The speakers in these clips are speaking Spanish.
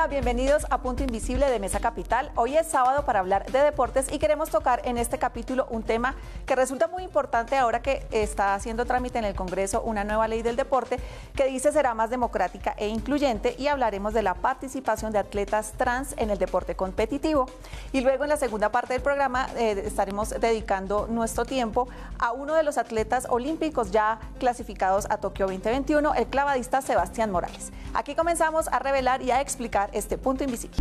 Hola, bienvenidos a Punto Invisible de Mesa Capital. Hoy es sábado para hablar de deportes y queremos tocar en este capítulo un tema que resulta muy importante ahora que está haciendo trámite en el Congreso una nueva ley del deporte que dice será más democrática e incluyente, y hablaremos de la participación de atletas trans en el deporte competitivo. Y luego en la segunda parte del programa estaremos dedicando nuestro tiempo a uno de los atletas olímpicos ya clasificados a Tokio 2021, el clavadista Sebastián Morales. Aquí comenzamos a revelar y a explicar este punto invisible.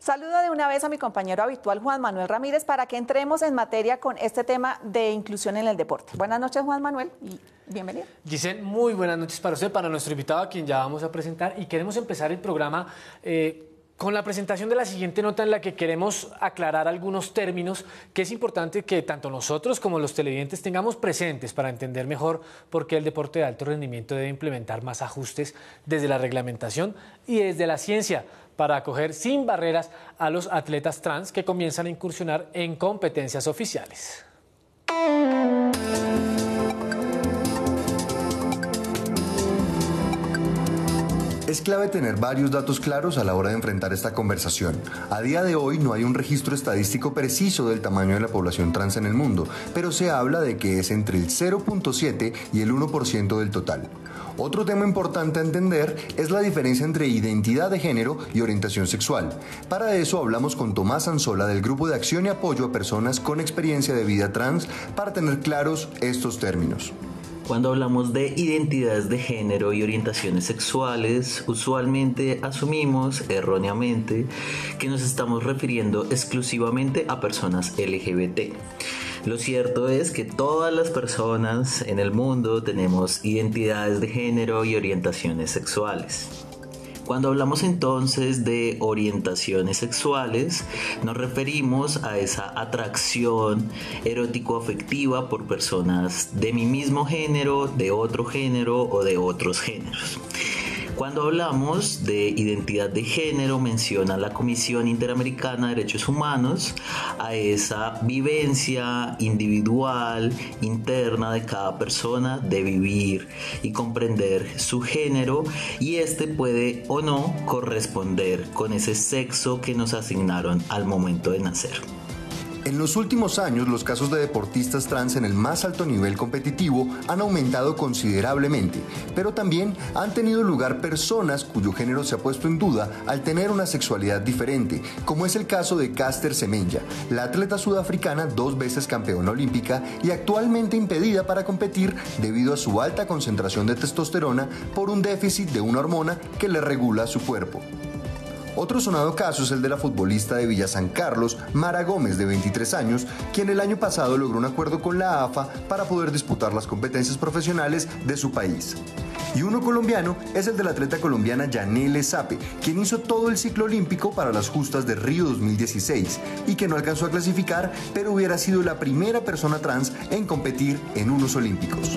Saludo de una vez a mi compañero habitual Juan Manuel Ramírez para que entremos en materia con este tema de inclusión en el deporte. Buenas noches, Juan Manuel, y bienvenido. Giselle, muy buenas noches para usted, para nuestro invitado a quien ya vamos a presentar, y queremos empezar el programa con la presentación de la siguiente nota en la que queremos aclarar algunos términos que es importante que tanto nosotros como los televidentes tengamos presentes para entender mejor por qué el deporte de alto rendimiento debe implementar más ajustes desde la reglamentación y desde la ciencia para acoger sin barreras a los atletas trans que comienzan a incursionar en competencias oficiales. Es clave tener varios datos claros a la hora de enfrentar esta conversación. A día de hoy no hay un registro estadístico preciso del tamaño de la población trans en el mundo, pero se habla de que es entre el 0.7 y el 1% del total. Otro tema importante a entender es la diferencia entre identidad de género y orientación sexual. Para eso hablamos con Tomás Anzola del Grupo de Acción y Apoyo a Personas con Experiencia de Vida Trans para tener claros estos términos. Cuando hablamos de identidades de género y orientaciones sexuales, usualmente asumimos erróneamente que nos estamos refiriendo exclusivamente a personas LGBT. Lo cierto es que todas las personas en el mundo tenemos identidades de género y orientaciones sexuales. Cuando hablamos entonces de orientaciones sexuales, nos referimos a esa atracción erótico-afectiva por personas de mi mismo género, de otro género o de otros géneros. Cuando hablamos de identidad de género, menciona la Comisión Interamericana de Derechos Humanos a esa vivencia individual, interna de cada persona de vivir y comprender su género, y este puede o no corresponder con ese sexo que nos asignaron al momento de nacer. En los últimos años, los casos de deportistas trans en el más alto nivel competitivo han aumentado considerablemente, pero también han tenido lugar personas cuyo género se ha puesto en duda al tener una sexualidad diferente, como es el caso de Caster Semenya, la atleta sudafricana 2 veces campeona olímpica y actualmente impedida para competir debido a su alta concentración de testosterona por un déficit de una hormona que le regula su cuerpo. Otro sonado caso es el de la futbolista de Villa San Carlos, Mara Gómez, de 23 años, quien el año pasado logró un acuerdo con la AFA para poder disputar las competencias profesionales de su país. Y uno colombiano es el de la atleta colombiana Yanele Sape, quien hizo todo el ciclo olímpico para las justas de Río 2016 y que no alcanzó a clasificar, pero hubiera sido la primera persona trans en competir en unos olímpicos.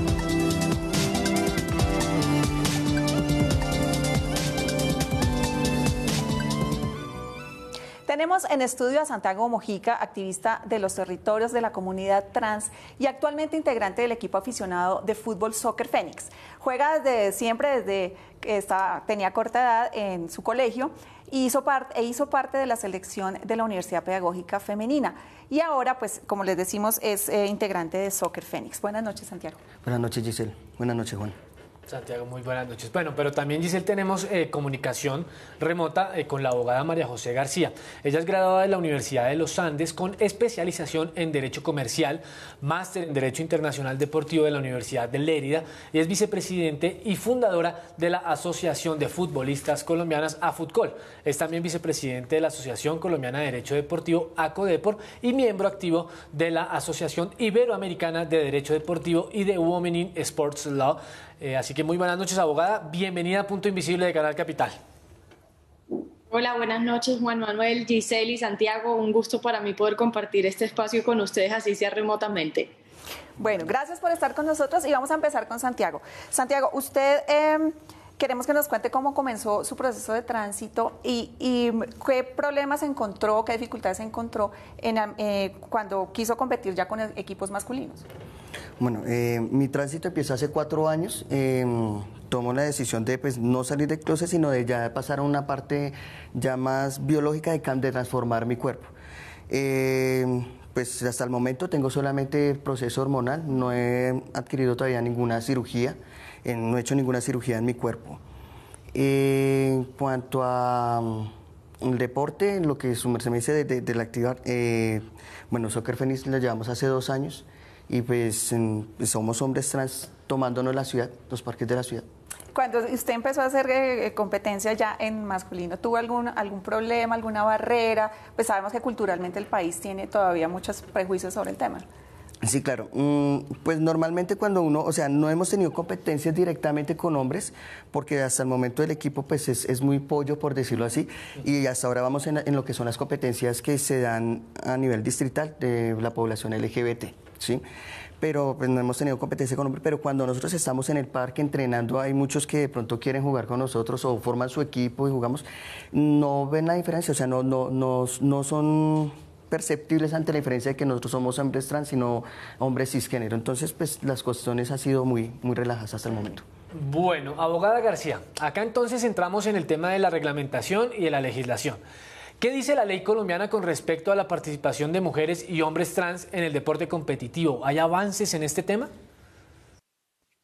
Tenemos en estudio a Santiago Mojica, activista de los territorios de la comunidad trans y actualmente integrante del equipo aficionado de fútbol Soccer Fénix. Juega desde siempre, desde que tenía corta edad en su colegio, y hizo parte de la selección de la Universidad Pedagógica Femenina. Y ahora, pues, como les decimos, es integrante de Soccer Fénix. Buenas noches, Santiago. Buenas noches, Giselle. Buenas noches, Juan. Santiago, muy buenas noches. Bueno, pero también, Giselle, tenemos comunicación remota con la abogada María José García. Ella es graduada de la Universidad de los Andes con especialización en Derecho Comercial, máster en Derecho Internacional Deportivo de la Universidad de Lérida, y es vicepresidente y fundadora de la Asociación de Futbolistas Colombianas, AFUTCOL. Es también vicepresidente de la Asociación Colombiana de Derecho Deportivo, ACODEPOR, y miembro activo de la Asociación Iberoamericana de Derecho Deportivo y de Women in Sports Law. Así que muy buenas noches, abogada. Bienvenida a Punto Invisible de Canal Capital. Hola, buenas noches, Juan Manuel, Giselle y Santiago. Un gusto para mí poder compartir este espacio con ustedes, así sea remotamente. Bueno, gracias por estar con nosotros y vamos a empezar con Santiago. Santiago, usted queremos que nos cuente cómo comenzó su proceso de tránsito y qué problemas encontró, qué dificultades encontró cuando quiso competir ya con equipos masculinos. Bueno, mi tránsito empezó hace 4 años. Tomo la decisión de pues, no salir del closet, sino de ya pasar a una parte ya más biológica de transformar mi cuerpo. Pues hasta el momento tengo solamente proceso hormonal, no he adquirido todavía ninguna cirugía, no he hecho ninguna cirugía en mi cuerpo. En cuanto a el deporte, lo que su merced me dice de la actividad, bueno, Soccer Fénix lo llevamos hace 2 años y pues somos hombres trans tomándonos la ciudad, los parques de la ciudad. Cuando usted empezó a hacer competencia ya en masculino, ¿tuvo algún problema, alguna barrera? Pues sabemos que culturalmente el país tiene todavía muchos prejuicios sobre el tema. Sí, claro. Pues normalmente cuando uno, o sea, no hemos tenido competencias directamente con hombres, porque hasta el momento el equipo pues es muy pollo, por decirlo así, y hasta ahora vamos en lo que son las competencias que se dan a nivel distrital de la población LGBT, ¿sí? Pero pues no hemos tenido competencia con hombres, pero cuando nosotros estamos en el parque entrenando, hay muchos que de pronto quieren jugar con nosotros o forman su equipo y jugamos, no ven la diferencia, o sea, no son perceptibles ante la diferencia de que nosotros somos hombres trans, sino hombres cisgénero. Entonces, pues las cuestiones han sido muy relajadas hasta el momento. Bueno, abogada García, acá entonces entramos en el tema de la reglamentación y de la legislación. ¿Qué dice la ley colombiana con respecto a la participación de mujeres y hombres trans en el deporte competitivo? ¿Hay avances en este tema?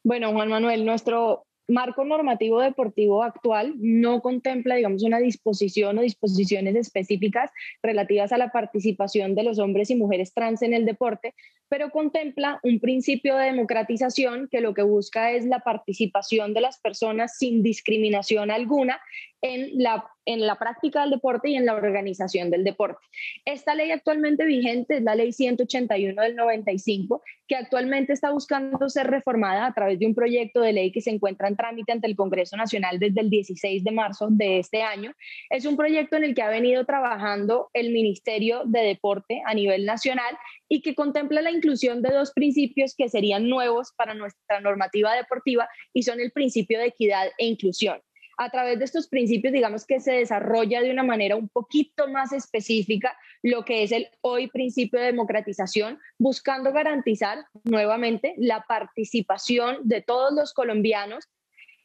Bueno, Juan Manuel, nuestro marco normativo deportivo actual no contempla, digamos, una disposición o disposiciones específicas relativas a la participación de los hombres y mujeres trans en el deporte, pero contempla un principio de democratización que lo que busca es la participación de las personas sin discriminación alguna en la práctica del deporte y en la organización del deporte. Esta ley actualmente vigente es la ley 181 del 95, que actualmente está buscando ser reformada a través de un proyecto de ley que se encuentra en trámite ante el Congreso Nacional desde el 16 de marzo de este año. Es un proyecto en el que ha venido trabajando el Ministerio de Deporte a nivel nacional y que contempla la inclusión de 2 principios que serían nuevos para nuestra normativa deportiva y son el principio de equidad e inclusión. A través de estos principios, digamos que se desarrolla de una manera un poquito más específica lo que es el hoy principio de democratización, buscando garantizar nuevamente la participación de todos los colombianos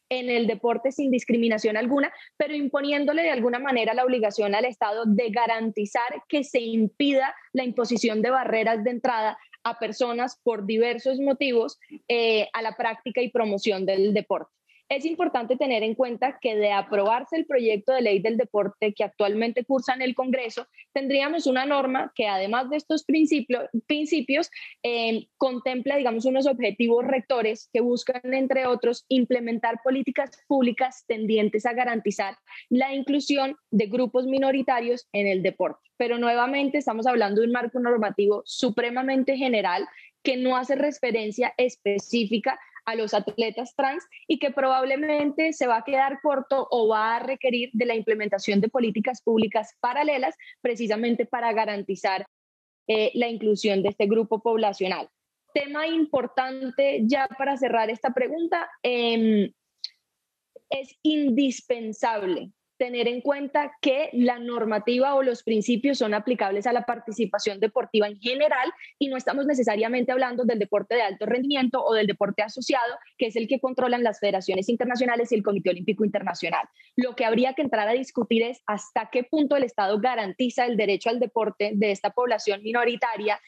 en el deporte sin discriminación alguna, pero imponiéndole de alguna manera la obligación al Estado de garantizar que se impida la imposición de barreras de entrada a personas por diversos motivos a la práctica y promoción del deporte. Es importante tener en cuenta que de aprobarse el proyecto de ley del deporte que actualmente cursa en el Congreso, tendríamos una norma que además de estos principios contempla, digamos, unos objetivos rectores que buscan, entre otros, implementar políticas públicas tendientes a garantizar la inclusión de grupos minoritarios en el deporte. Pero nuevamente estamos hablando de un marco normativo supremamente general que no hace referencia específica a los atletas trans y que probablemente se va a quedar corto o va a requerir de la implementación de políticas públicas paralelas precisamente para garantizar la inclusión de este grupo poblacional. Tema importante ya para cerrar esta pregunta, es indispensable tener en cuenta que la normativa o los principios son aplicables a la participación deportiva en general y no estamos necesariamente hablando del deporte de alto rendimiento o del deporte asociado, que es el que controlan las federaciones internacionales y el Comité Olímpico Internacional. Lo que habría que entrar a discutir es hasta qué punto el Estado garantiza el derecho al deporte de esta población minoritaria,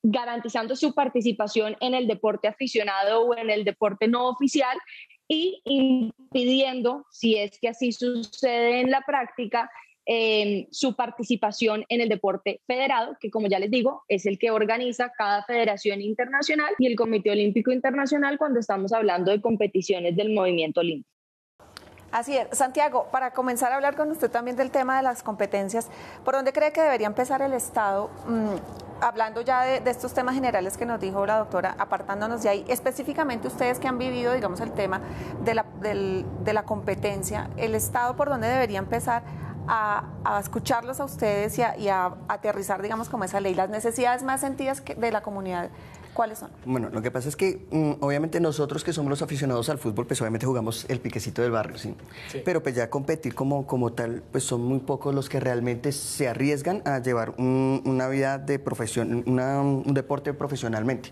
garantizando su participación en el deporte aficionado o en el deporte no oficial, y impidiendo, si es que así sucede en la práctica, su participación en el deporte federado, que como ya les digo, es el que organiza cada federación internacional y el Comité Olímpico Internacional cuando estamos hablando de competiciones del movimiento olímpico. Así es. Santiago, para comenzar a hablar con usted también del tema de las competencias, ¿por dónde cree que debería empezar el Estado? Hablando ya de estos temas generales que nos dijo la doctora, apartándonos de ahí, específicamente ustedes que han vivido, digamos, el tema de la competencia, ¿el Estado por dónde debería empezar a escucharlos a ustedes y a aterrizar, digamos, como esa ley, las necesidades más sentidas de la comunidad ¿Cuáles son? Bueno, lo que pasa es que obviamente nosotros que somos los aficionados al fútbol, pues obviamente jugamos el piquecito del barrio, ¿sí? Sí. Pero pues ya competir como tal, pues son muy pocos los que realmente se arriesgan a llevar una vida de profesión, un deporte profesionalmente.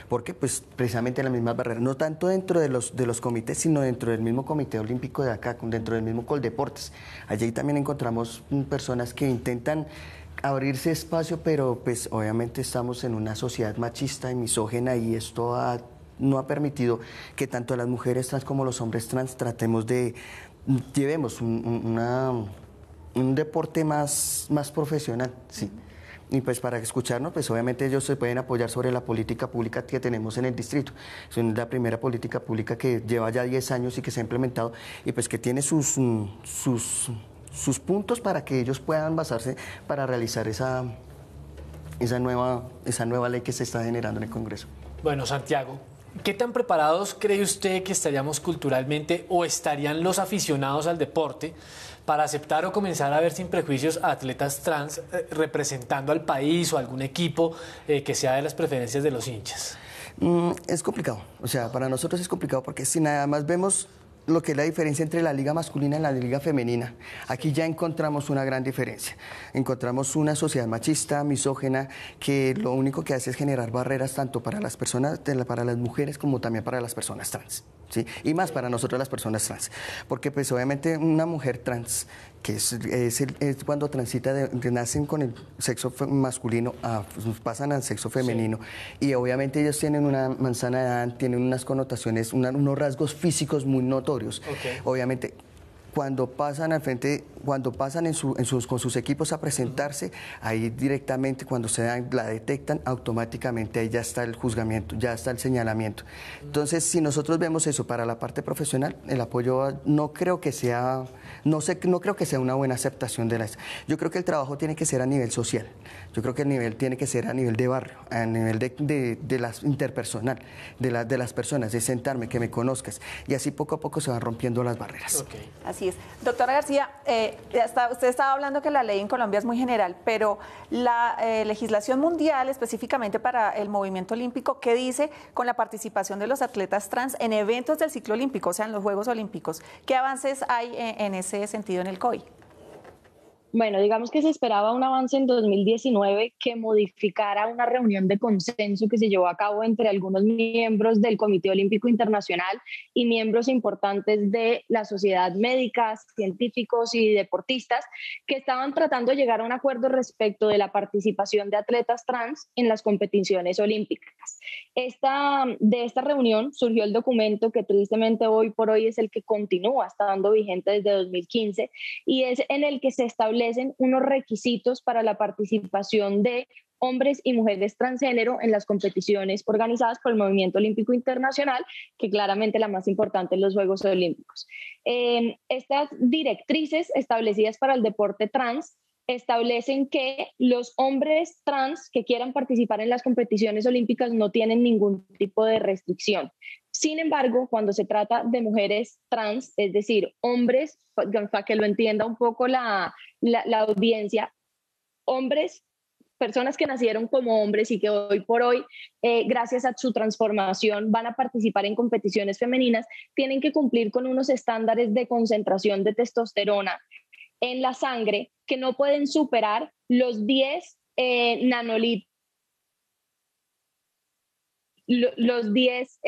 Porque pues precisamente las mismas barreras, no tanto dentro de los comités, sino dentro del mismo Comité Olímpico de acá, dentro del mismo Coldeportes. Allí también encontramos personas que intentan abrirse espacio, pero pues obviamente estamos en una sociedad machista y misógena y esto no ha permitido que tanto las mujeres trans como los hombres trans llevemos un deporte más profesional, sí. Y pues para escucharnos, pues obviamente ellos se pueden apoyar sobre la política pública que tenemos en el distrito. Es la primera política pública que lleva ya 10 años y que se ha implementado y pues que tiene sus puntos para que ellos puedan basarse para realizar esa nueva ley que se está generando en el Congreso. Bueno, Santiago, ¿qué tan preparados cree usted que estaríamos culturalmente o estarían los aficionados al deporte para aceptar o comenzar a ver sin prejuicios a atletas trans representando al país o algún equipo que sea de las preferencias de los hinchas? Es complicado, o sea, para nosotros es complicado porque si nada más vemos lo que es la diferencia entre la liga masculina y la liga femenina. Aquí ya encontramos una gran diferencia. Encontramos una sociedad machista, misógena, que lo único que hace es generar barreras tanto para las personas, para las mujeres, como también para las personas trans, ¿sí? Y más para nosotros las personas trans. Porque pues obviamente una mujer trans, que es cuando transita, nacen con el sexo masculino, pasan al sexo femenino, sí. Y obviamente ellos tienen una manzana de Adán, tienen unas connotaciones, unos rasgos físicos muy notorios. Okay. Obviamente, cuando pasan al frente, cuando pasan con sus equipos a presentarse, ahí directamente cuando la detectan, automáticamente ahí ya está el juzgamiento, ya está el señalamiento. Entonces, si nosotros vemos eso para la parte profesional, el apoyo no creo que sea una buena aceptación de yo creo que el trabajo tiene que ser a nivel social. Yo creo que el nivel tiene que ser a nivel de barrio, a nivel de las interpersonal, de las personas, de sentarme, que me conozcas. Y así poco a poco se van rompiendo las barreras. Okay. Así es. Doctora García, usted estaba hablando que la ley en Colombia es muy general, pero la legislación mundial, específicamente para el movimiento olímpico, ¿qué dice con la participación de los atletas trans en eventos del ciclo olímpico, o sea, en los Juegos Olímpicos? ¿Qué avances hay en ese sentido en el COI? Bueno, digamos que se esperaba un avance en 2019 que modificara una reunión de consenso que se llevó a cabo entre algunos miembros del Comité Olímpico Internacional y miembros importantes de la sociedad médica, científicos y deportistas que estaban tratando de llegar a un acuerdo respecto de la participación de atletas trans en las competiciones olímpicas. De esta reunión surgió el documento que tristemente hoy por hoy es el que continúa estando vigente desde 2015 y es en el que se establecen unos requisitos para la participación de hombres y mujeres transgénero en las competiciones organizadas por el Movimiento Olímpico Internacional, que claramente la más importante es los Juegos Olímpicos. Estas directrices establecidas para el deporte trans establecen que los hombres trans que quieran participar en las competiciones olímpicas no tienen ningún tipo de restricción. Sin embargo, cuando se trata de mujeres trans, es decir, hombres, para que lo entienda un poco la audiencia, hombres, personas que nacieron como hombres y que hoy por hoy, gracias a su transformación, van a participar en competiciones femeninas, tienen que cumplir con unos estándares de concentración de testosterona en la sangre que no pueden superar los 10 nanolitros, los 10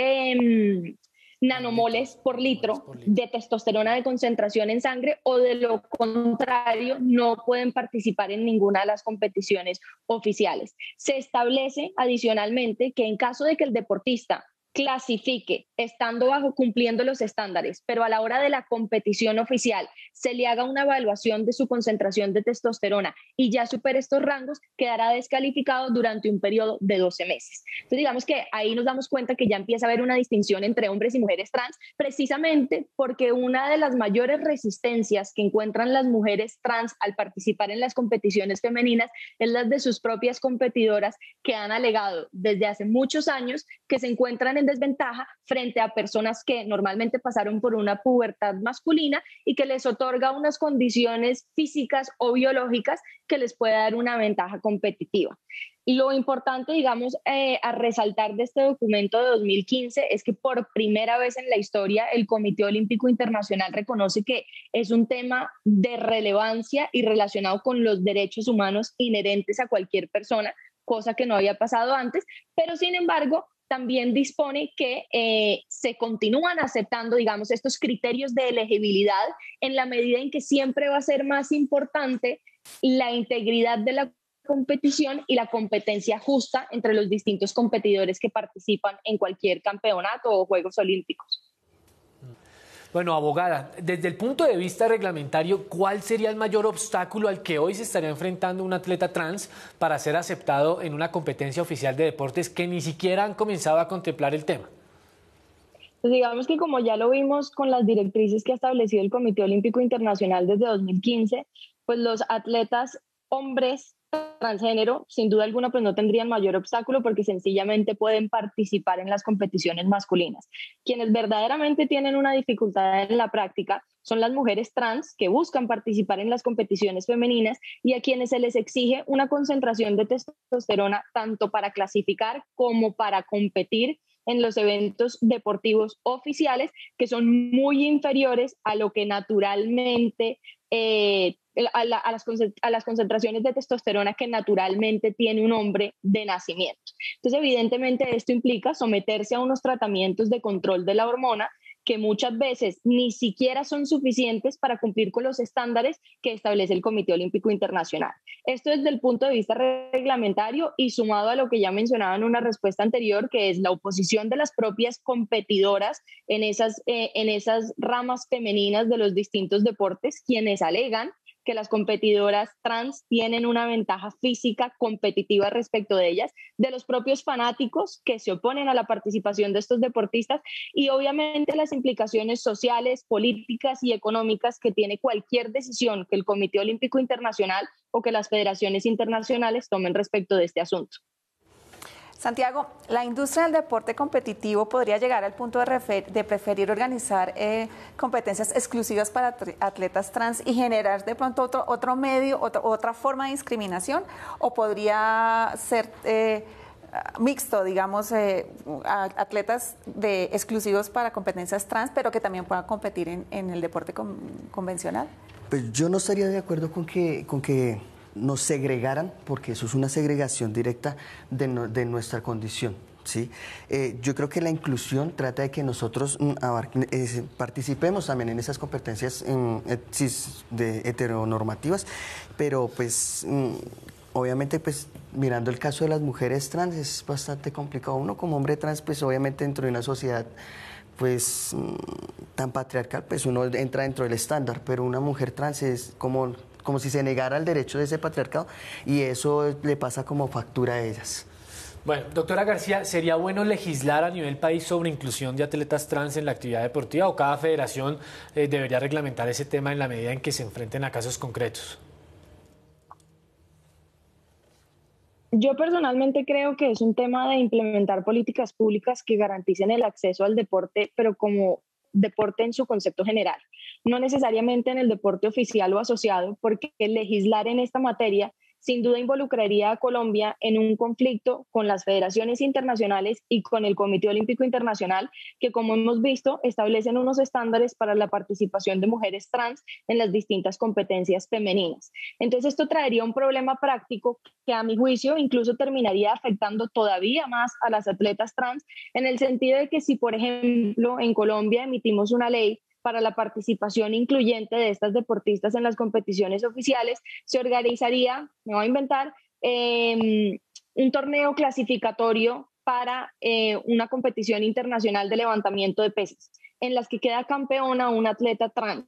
nanomoles por litro de testosterona de concentración en sangre, o de lo contrario no pueden participar en ninguna de las competiciones oficiales. Se establece adicionalmente que en caso de que el deportista clasifique estando cumpliendo los estándares, pero a la hora de la competición oficial se le haga una evaluación de su concentración de testosterona y ya supere estos rangos, quedará descalificado durante un periodo de 12 meses. Entonces digamos que ahí nos damos cuenta que ya empieza a haber una distinción entre hombres y mujeres trans, precisamente porque una de las mayores resistencias que encuentran las mujeres trans al participar en las competiciones femeninas es las de sus propias competidoras, que han alegado desde hace muchos años que se encuentran en desventaja frente a personas que normalmente pasaron por una pubertad masculina y que les otorga unas condiciones físicas o biológicas que les puede dar una ventaja competitiva. Lo importante, digamos, a resaltar de este documento de 2015 es que por primera vez en la historia el Comité Olímpico Internacional reconoce que es un tema de relevancia y relacionado con los derechos humanos inherentes a cualquier persona, cosa que no había pasado antes, pero sin embargo también dispone que se continúan aceptando, digamos, estos criterios de elegibilidad en la medida en que siempre va a ser más importante la integridad de la competición y la competencia justa entre los distintos competidores que participan en cualquier campeonato o Juegos Olímpicos. Bueno, abogada, desde el punto de vista reglamentario, ¿cuál sería el mayor obstáculo al que hoy se estaría enfrentando un atleta trans para ser aceptado en una competencia oficial de deportes que ni siquiera han comenzado a contemplar el tema? Pues digamos que como ya lo vimos con las directrices que ha establecido el Comité Olímpico Internacional desde 2015, pues los atletas hombres transgénero, sin duda alguna, pues no tendrían mayor obstáculo porque sencillamente pueden participar en las competiciones masculinas. Quienes verdaderamente tienen una dificultad en la práctica son las mujeres trans que buscan participar en las competiciones femeninas y a quienes se les exige una concentración de testosterona tanto para clasificar como para competir en los eventos deportivos oficiales, que son muy inferiores a lo que naturalmente a las concentraciones de testosterona que naturalmente tiene un hombre de nacimiento. Entonces, evidentemente, esto implica someterse a unos tratamientos de control de la hormona que muchas veces ni siquiera son suficientes para cumplir con los estándares que establece el Comité Olímpico Internacional. Esto desde el punto de vista reglamentario y sumado a lo que ya mencionaba en una respuesta anterior, que es la oposición de las propias competidoras en esas ramas femeninas de los distintos deportes, quienes alegan que las competidoras trans tienen una ventaja física competitiva respecto de ellas, de los propios fanáticos que se oponen a la participación de estos deportistas y obviamente las implicaciones sociales, políticas y económicas que tiene cualquier decisión que el Comité Olímpico Internacional o que las federaciones internacionales tomen respecto de este asunto. Santiago, la industria del deporte competitivo podría llegar al punto de preferir organizar competencias exclusivas para atletas trans y generar de pronto otro medio, otra forma de discriminación, o podría ser mixto, digamos, atletas exclusivos para competencias trans, pero que también puedan competir en el deporte convencional. Pues yo no estaría de acuerdo con que nos segregaran, porque eso es una segregación directa de nuestra condición, ¿sí? Yo creo que la inclusión trata de que nosotros participemos también en esas competencias heteronormativas, pero pues obviamente pues mirando el caso de las mujeres trans es bastante complicado. Uno como hombre trans pues obviamente dentro de una sociedad pues tan patriarcal pues uno entra dentro del estándar, pero una mujer trans es como si se negara el derecho de ese patriarcado y eso le pasa como factura a ellas. Bueno, doctora García, ¿sería bueno legislar a nivel país sobre inclusión de atletas trans en la actividad deportiva o cada federación debería reglamentar ese tema en la medida en que se enfrenten a casos concretos? Yo personalmente creo que es un tema de implementar políticas públicas que garanticen el acceso al deporte, pero como deporte en su concepto general, no necesariamente en el deporte oficial o asociado, porque legislar en esta materia sin duda involucraría a Colombia en un conflicto con las federaciones internacionales y con el Comité Olímpico Internacional, que como hemos visto establecen unos estándares para la participación de mujeres trans en las distintas competencias femeninas. Entonces esto traería un problema práctico que a mi juicio incluso terminaría afectando todavía más a las atletas trans, en el sentido de que si por ejemplo en Colombia emitimos una ley para la participación incluyente de estas deportistas en las competiciones oficiales, se organizaría, me voy a inventar, un torneo clasificatorio para una competición internacional de levantamiento de pesas, en las que queda campeona una atleta trans,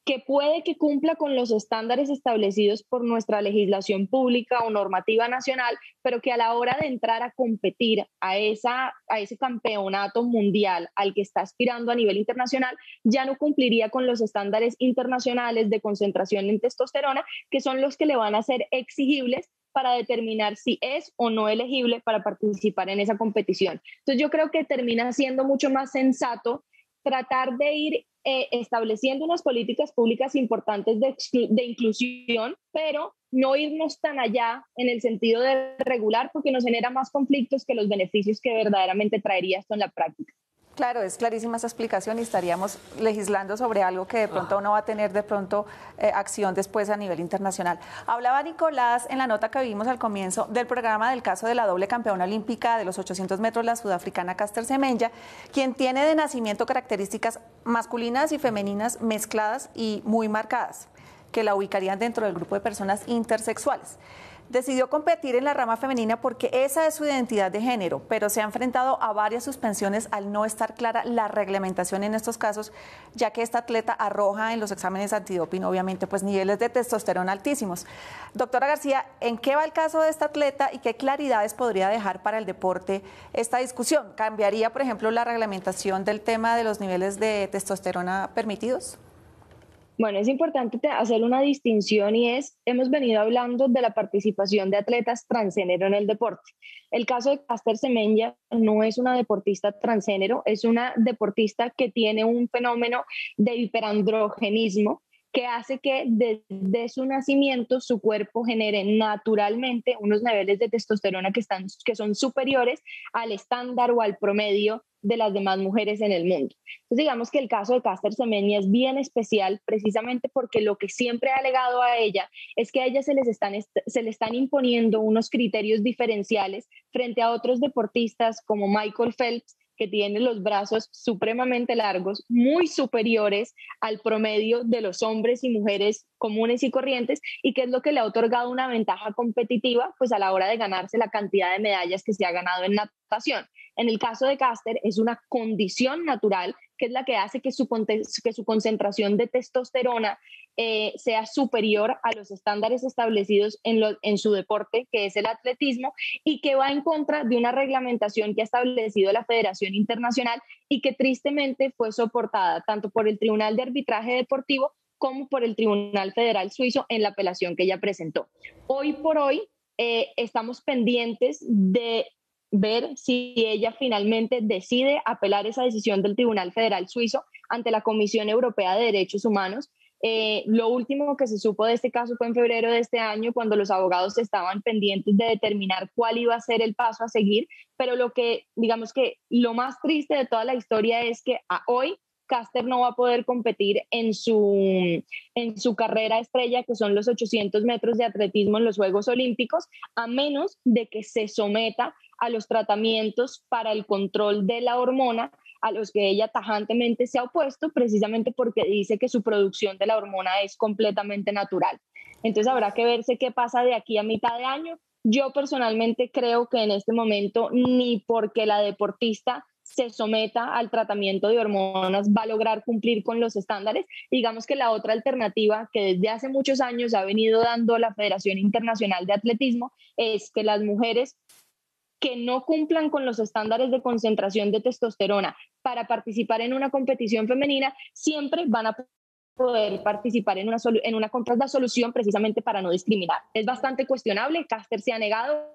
que puede que cumpla con los estándares establecidos por nuestra legislación pública o normativa nacional, pero que a la hora de entrar a competir a ese campeonato mundial al que está aspirando a nivel internacional, ya no cumpliría con los estándares internacionales de concentración en testosterona, que son los que le van a ser exigibles para determinar si es o no elegible para participar en esa competición. Entonces yo creo que termina siendo mucho más sensato tratar de ir estableciendo unas políticas públicas importantes de inclusión, pero no irnos tan allá en el sentido de regular, porque nos genera más conflictos que los beneficios que verdaderamente traería esto en la práctica. Claro, es clarísima esa explicación y estaríamos legislando sobre algo que de pronto no va a tener de pronto acción después a nivel internacional. Hablaba Nicolás en la nota que vimos al comienzo del programa del caso de la doble campeona olímpica de los 800 metros, la sudafricana Caster Semenya, quien tiene de nacimiento características masculinas y femeninas mezcladas y muy marcadas, que la ubicarían dentro del grupo de personas intersexuales. Decidió competir en la rama femenina porque esa es su identidad de género, pero se ha enfrentado a varias suspensiones al no estar clara la reglamentación en estos casos, ya que esta atleta arroja en los exámenes antidoping, obviamente, pues niveles de testosterona altísimos. Doctora García, ¿en qué va el caso de esta atleta y qué claridades podría dejar para el deporte esta discusión? ¿Cambiaría, por ejemplo, la reglamentación del tema de los niveles de testosterona permitidos? Bueno, es importante hacer una distinción y hemos venido hablando de la participación de atletas transgénero en el deporte. El caso de Caster Semenya no es una deportista transgénero, es una deportista que tiene un fenómeno de hiperandrogenismo que hace que desde su nacimiento su cuerpo genere naturalmente unos niveles de testosterona que son superiores al estándar o al promedio de las demás mujeres en el mundo. Entonces digamos que el caso de Caster Semenya es bien especial precisamente porque lo que siempre ha alegado a ella es que a ella se le están imponiendo unos criterios diferenciales frente a otros deportistas como Michael Phelps, que tiene los brazos supremamente largos, muy superiores al promedio de los hombres y mujeres comunes y corrientes, y que es lo que le ha otorgado una ventaja competitiva pues a la hora de ganarse la cantidad de medallas que se ha ganado en natación. En el caso de Caster es una condición natural que es la que hace que su concentración de testosterona sea superior a los estándares establecidos en su deporte, que es el atletismo, y que va en contra de una reglamentación que ha establecido la Federación Internacional y que tristemente fue soportada tanto por el Tribunal de Arbitraje Deportivo como por el Tribunal Federal Suizo en la apelación que ella presentó. Hoy por hoy estamos pendientes de ver si ella finalmente decide apelar esa decisión del Tribunal Federal Suizo ante la Comisión Europea de Derechos Humanos. Lo último que se supo de este caso fue en febrero de este año, cuando los abogados estaban pendientes de determinar cuál iba a ser el paso a seguir, pero digamos que lo más triste de toda la historia es que hoy Caster no va a poder competir en su carrera estrella, que son los 800 metros de atletismo en los Juegos Olímpicos, a menos de que se someta a los tratamientos para el control de la hormona, a los que ella tajantemente se ha opuesto, precisamente porque dice que su producción de la hormona es completamente natural. Entonces habrá que verse qué pasa de aquí a mitad de año. Yo personalmente creo que en este momento, ni porque la deportista se someta al tratamiento de hormonas va a lograr cumplir con los estándares. Digamos que la otra alternativa que desde hace muchos años ha venido dando la Federación Internacional de Atletismo es que las mujeres que no cumplan con los estándares de concentración de testosterona para participar en una competición femenina siempre van a poder participar en una contrata solución precisamente para no discriminar. Es bastante cuestionable, Caster se ha negado,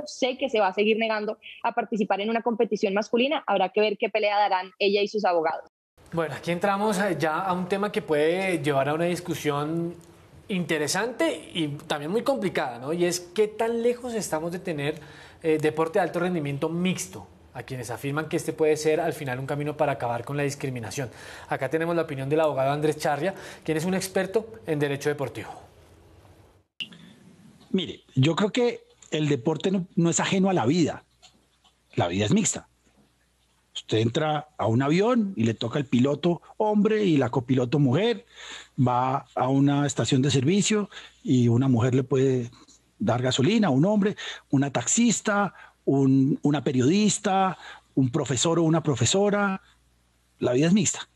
sé que se va a seguir negando a participar en una competición masculina, habrá que ver qué pelea darán ella y sus abogados. Bueno, aquí entramos ya a un tema que puede llevar a una discusión interesante y también muy complicada, ¿no? Y es qué tan lejos estamos de tener deporte de alto rendimiento mixto, a quienes afirman que este puede ser al final un camino para acabar con la discriminación. Acá tenemos la opinión del abogado Andrés Charria, quien es un experto en derecho deportivo. Mire, yo creo que el deporte no es ajeno a la vida es mixta. Usted entra a un avión y le toca el piloto hombre y la copiloto mujer, va a una estación de servicio y una mujer le puede dar gasolina, un hombre, una taxista, una periodista, un profesor o una profesora. La vida es mixta.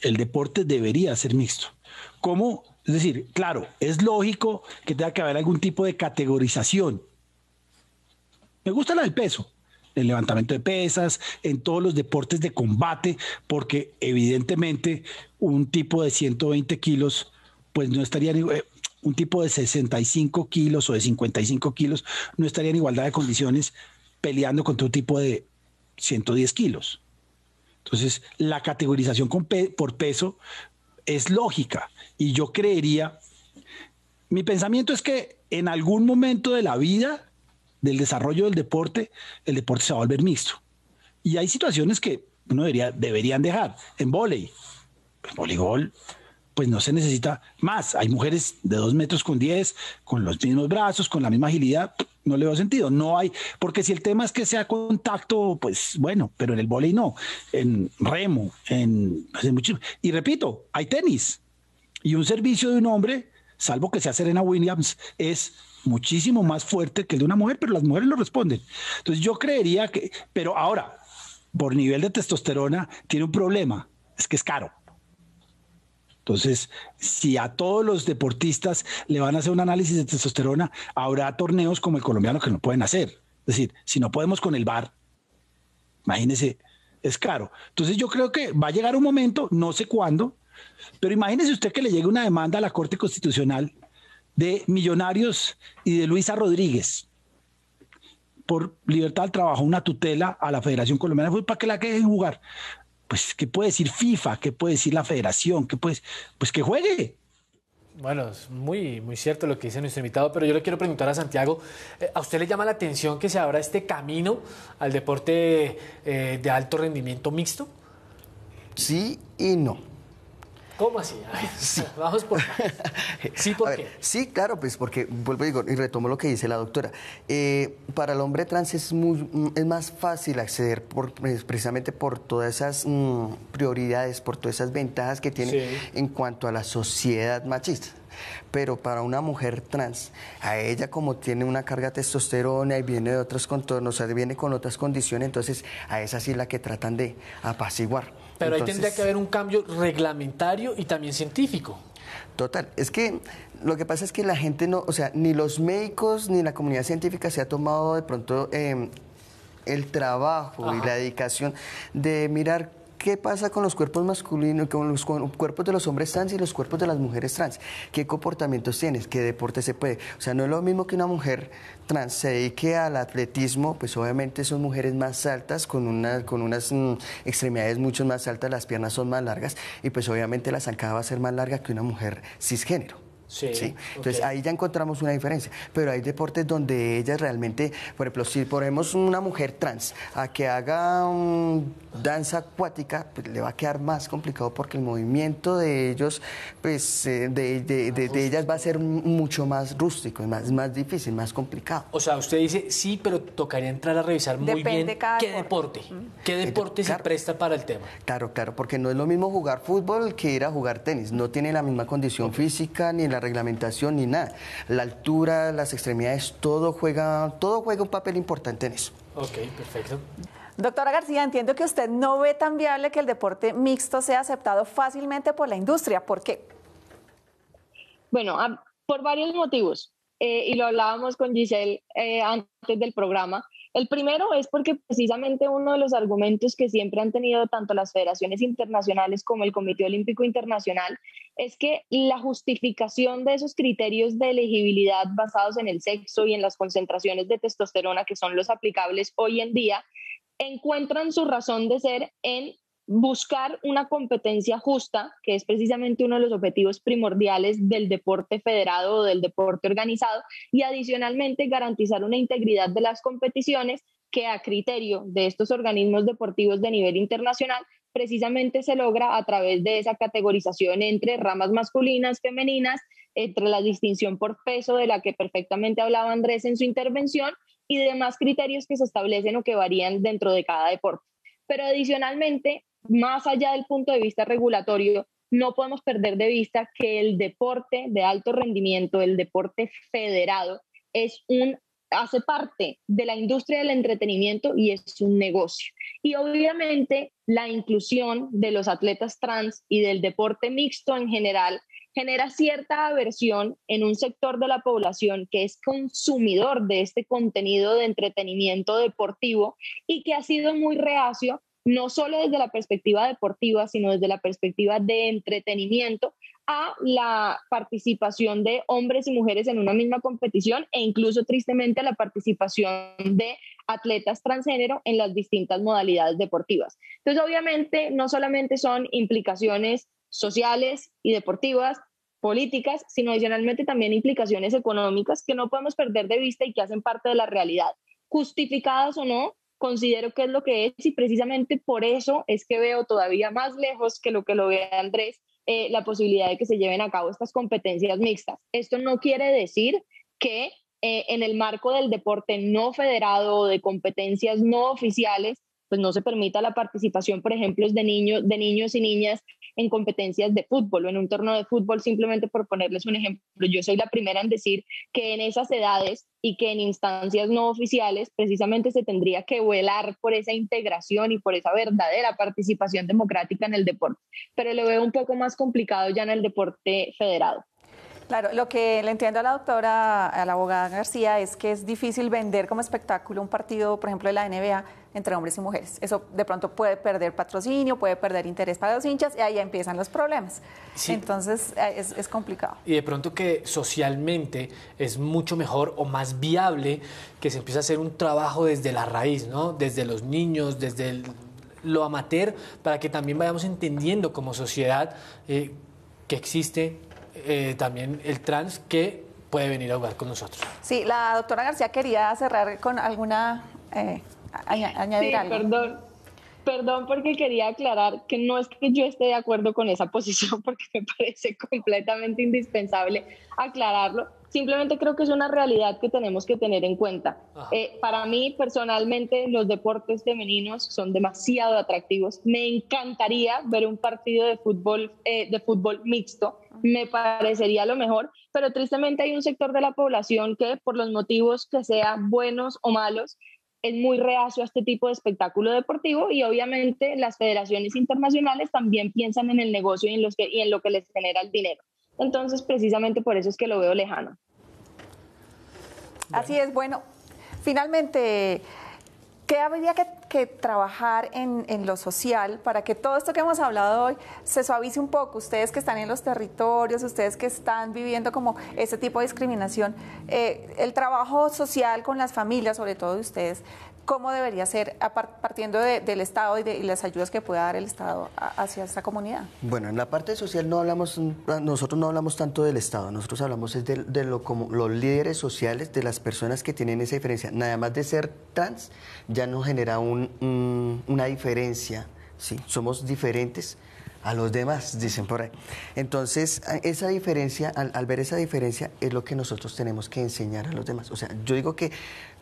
El deporte debería ser mixto. ¿Cómo? Es decir, claro, es lógico que tenga que haber algún tipo de categorización. Me gusta la del peso, el levantamiento de pesas, en todos los deportes de combate, porque evidentemente un tipo de 120 kilos, pues no estaría un tipo de 65 kilos o de 55 kilos no estaría en igualdad de condiciones peleando contra un tipo de 110 kilos. Entonces, la categorización por peso es lógica y yo creería, mi pensamiento es que en algún momento de la vida, del desarrollo del deporte, el deporte se va a volver mixto. Y hay situaciones que uno deberían dejar. En vóley, en voleibol, pues no se necesita más. Hay mujeres de 2 metros con 10, con los mismos brazos, con la misma agilidad, no le veo sentido. No hay, porque si el tema es que sea contacto, pues bueno, pero en el vóley no. En remo, y repito, hay tenis. Y un servicio de un hombre, salvo que sea Serena Williams, es muchísimo más fuerte que el de una mujer, pero las mujeres lo responden. Entonces yo creería que, pero ahora, por nivel de testosterona, tiene un problema, es que es caro. Entonces, si a todos los deportistas le van a hacer un análisis de testosterona, habrá torneos como el colombiano que no pueden hacer. Es decir, si no podemos con el VAR, imagínese, es caro. Entonces yo creo que va a llegar un momento, no sé cuándo, pero imagínese usted que le llegue una demanda a la Corte Constitucional de Millonarios y de Luisa Rodríguez por libertad del trabajo, una tutela a la Federación Colombiana de Fútbol para que la dejen jugar. Pues, ¿qué puede decir FIFA? ¿Qué puede decir la Federación? Pues que juegue. Bueno, es muy, muy cierto lo que dice nuestro invitado, pero yo le quiero preguntar a Santiago, ¿a usted le llama la atención que se abra este camino al deporte de alto rendimiento mixto? Sí y no. ¿Cómo así? Ay, sí. Vamos por sí, ¿por qué? Sí, claro, pues porque, vuelvo y digo, y retomo lo que dice la doctora, para el hombre trans es más fácil acceder precisamente por todas esas prioridades, por todas esas ventajas que tiene en cuanto a la sociedad machista. Pero para una mujer trans, a ella como tiene una carga de testosterona y viene de otros contornos, o sea, viene con otras condiciones, entonces a esa sí es la que tratan de apaciguar. Pero entonces, ahí tendría que haber un cambio reglamentario y también científico. Total, es que lo que pasa es que la gente no, o sea, ni los médicos ni la comunidad científica se ha tomado de pronto el trabajo y la dedicación de mirar qué pasa con los cuerpos masculinos, con los cuerpos de los hombres trans y los cuerpos de las mujeres trans, qué comportamientos tienes, qué deporte se puede. O sea, no es lo mismo que una mujer trans se dedique al atletismo, pues obviamente son mujeres más altas, con unas extremidades mucho más altas, las piernas son más largas y pues obviamente la zancada va a ser más larga que una mujer cisgénero. Sí. Entonces ahí ya encontramos una diferencia, pero hay deportes donde ellas realmente, por ejemplo, si ponemos una mujer trans a que haga danza acuática, pues le va a quedar más complicado porque el movimiento de ellos, pues de ellas va a ser mucho más rústico, más difícil, más complicado. O sea, usted dice sí, pero tocaría entrar a revisar muy bien qué deporte se presta para el tema. Claro, porque no es lo mismo jugar fútbol que ir a jugar tenis, no tiene la misma condición física ni la reglamentación ni nada. La altura, las extremidades, todo juega un papel importante en eso. Ok, perfecto. Doctora García, entiendo que usted no ve tan viable que el deporte mixto sea aceptado fácilmente por la industria. ¿Por qué? Bueno, por varios motivos. Y lo hablábamos con Giselle antes del programa. El primero es porque precisamente uno de los argumentos que siempre han tenido tanto las federaciones internacionales como el Comité Olímpico Internacional es que la justificación de esos criterios de elegibilidad basados en el sexo y en las concentraciones de testosterona que son los aplicables hoy en día encuentran su razón de ser en buscar una competencia justa, que es precisamente uno de los objetivos primordiales del deporte federado o del deporte organizado, y adicionalmente garantizar una integridad de las competiciones que a criterio de estos organismos deportivos de nivel internacional precisamente se logra a través de esa categorización entre ramas masculinas, femeninas, entre la distinción por peso de la que perfectamente hablaba Andrés en su intervención y demás criterios que se establecen o que varían dentro de cada deporte. Pero adicionalmente, más allá del punto de vista regulatorio, no podemos perder de vista que el deporte de alto rendimiento, el deporte federado, hace parte de la industria del entretenimiento y es un negocio. Y obviamente la inclusión de los atletas trans y del deporte mixto en general genera cierta aversión en un sector de la población que es consumidor de este contenido de entretenimiento deportivo y que ha sido muy reacio, no solo desde la perspectiva deportiva, sino desde la perspectiva de entretenimiento, a la participación de hombres y mujeres en una misma competición e incluso tristemente a la participación de atletas transgénero en las distintas modalidades deportivas. Entonces, obviamente, no solamente son implicaciones sociales y deportivas, políticas, sino adicionalmente también implicaciones económicas que no podemos perder de vista y que hacen parte de la realidad. Justificadas o no, considero que es lo que es, y precisamente por eso es que veo todavía más lejos que lo ve Andrés, la posibilidad de que se lleven a cabo estas competencias mixtas. Esto no quiere decir que en el marco del deporte no federado o de competencias no oficiales, pues no se permita la participación, por ejemplo, de niños y niñas en competencias de fútbol o en un torneo de fútbol, simplemente por ponerles un ejemplo. Yo soy la primera en decir que en esas edades y que en instancias no oficiales precisamente se tendría que velar por esa integración y por esa verdadera participación democrática en el deporte. Pero lo veo un poco más complicado ya en el deporte federado. Claro, lo que le entiendo a la doctora, a la abogada García, es que es difícil vender como espectáculo un partido, por ejemplo, de la NBA entre hombres y mujeres. Eso de pronto puede perder patrocinio, puede perder interés para los hinchas y ahí empiezan los problemas. Sí. Entonces es complicado. Y de pronto que socialmente es mucho mejor o más viable que se empiece a hacer un trabajo desde la raíz, ¿no? Desde los niños, desde lo amateur, para que también vayamos entendiendo como sociedad que existe también el trans que puede venir a jugar con nosotros. Sí, la doctora García quería cerrar con alguna, añadir algo. Perdón, porque quería aclarar que no es que yo esté de acuerdo con esa posición, porque me parece completamente indispensable aclararlo. Simplemente creo que es una realidad que tenemos que tener en cuenta. Para mí, personalmente, los deportes femeninos son demasiado atractivos. Me encantaría ver un partido de fútbol mixto. Me parecería lo mejor, pero tristemente hay un sector de la población que, por los motivos que sean buenos o malos, es muy reacio a este tipo de espectáculo deportivo, y obviamente las federaciones internacionales también piensan en el negocio y en lo que les genera el dinero. Entonces, precisamente por eso es que lo veo lejano. Así es. Bueno, finalmente, ¿qué habría que trabajar en lo social para que todo esto que hemos hablado hoy se suavice un poco? Ustedes que están en los territorios, ustedes que están viviendo como este tipo de discriminación, el trabajo social con las familias, sobre todo de ustedes, ¿cómo debería ser partiendo del Estado y las ayudas que pueda dar el Estado hacia esta comunidad? Bueno, en la parte social nosotros no hablamos tanto del Estado, nosotros hablamos como los líderes sociales, de las personas que tienen esa diferencia. Nada más de ser trans ya no genera una diferencia, ¿sí? Somos diferentes a los demás, dicen por ahí. Entonces, esa diferencia, al ver esa diferencia, es lo que nosotros tenemos que enseñar a los demás. O sea, yo digo que